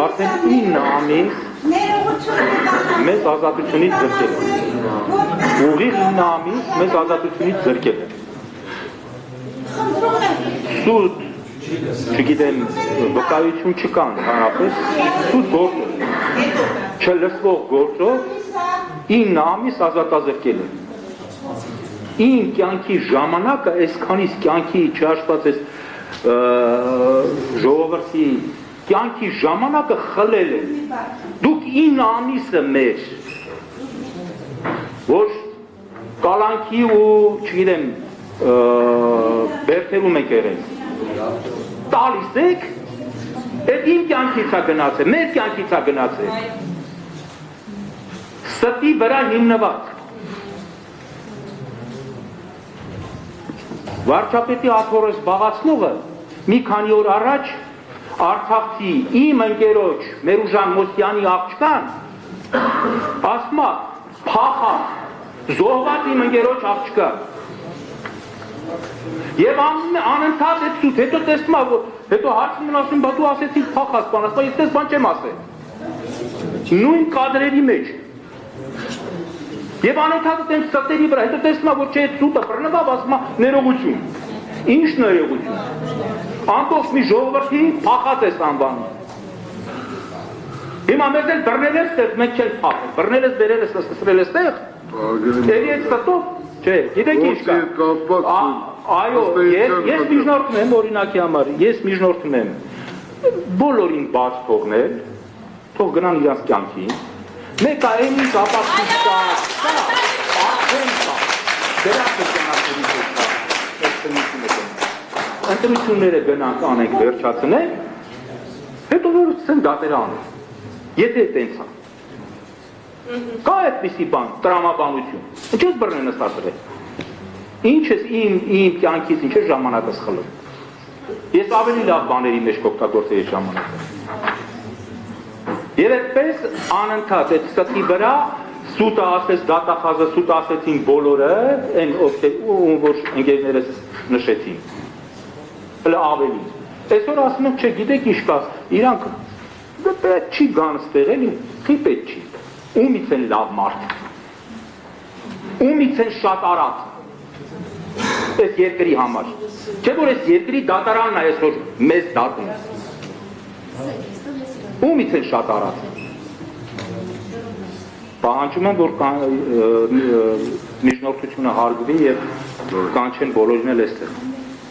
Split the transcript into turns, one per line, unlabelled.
արդեն 9 ամիս մեզ ազատությունից զրկել են։ Ուղիղ 9 ամիս մեզ ազատությունից զրկել են։ Սուտ, չգիտեմ, վկայություն չկան հանրապես, սուտ գործով, չլսվող գործով 9 ամիս ազատազրկել են։ Իմ կյանքի ժամանակը, այսքանից կյանքի չհաշված այս ժողովրդի կյանքի ժամանակը խլել են։ Դուք 9 ամիսը մեր, որ կալանքի ու, չգիտեմ, բերթերում եք եղել, տալիս եք, այդ իմ կյանքից է գնացել, մեր կյանքից է գնացել, ստի վրա հիմնված, վարչապետի աթոռը զբաղացնողը մի քանի օր առաջ Արցախցի իմ ընկերոջ Մերուժան Մոսյանի աղջկան ասում է փախած զոհված իմ ընկերոջ աղջկա եւ անընդհատ այդ սուտ հետո տեսնում է հետո հարցնում են ասում բա դու ասեցի փախած բան ասում ես բան չեմ ասել նույն կադրերի մեջ եւ անընդհատ այդ ստերի վրա հետո տեսնում է որ չէ այդ սուտը բռնվավ ասում է ներողություն ինչ ներողություն ամբողջ մի ժողովրդի փախած ես անվանում հիմա մեզ էլ բռնել ես տեղ մենք չենք փախել բռնել ես բերել ես սկսրել ես տեղ էլի այդ ստով չէ գիտեք ինչ կա այո ես միջնորդում եմ օրինակի համար ես միջնորդում եմ բոլորին բաց թողնել թող գնան իրաց կյանքին մեկ այն ինչ ապացույց կա արդեն կա դրանք գնացել ընտրությունները գնանք անենք վերջացնենք հետո որ ցեն դատերը անենք եթե տենց է կա այդպիսի բան տրամաբանություն ինչ ես բռնեն նստացրել ինչ ես իմ կյանքից ինչ ես ժամանակս խլում ես ավելի լավ բաների մեջ կօգտագործեի այդ ժամանակը եւ այդպես անընդհատ այդ ստի վրա սուտը ասես դատախազը սուտ ասեցին բոլորը այն որ ընկերներս նշեցին հələ ավելի այսօր ասում եմ չէ գիտեք ինչ կա իրանք պետք չի գան ստեղ էլի խի պետք չի ումից են լավ մարդ ումից են շատ արած այս երկրի համար չէ որ այս երկրի դատարանն է այսօր մեզ դատում ումից են շատ արած պահանջում եմ որ միջնորդությունը հարգվի եւ կանչեն բոլորին էլ այստեղ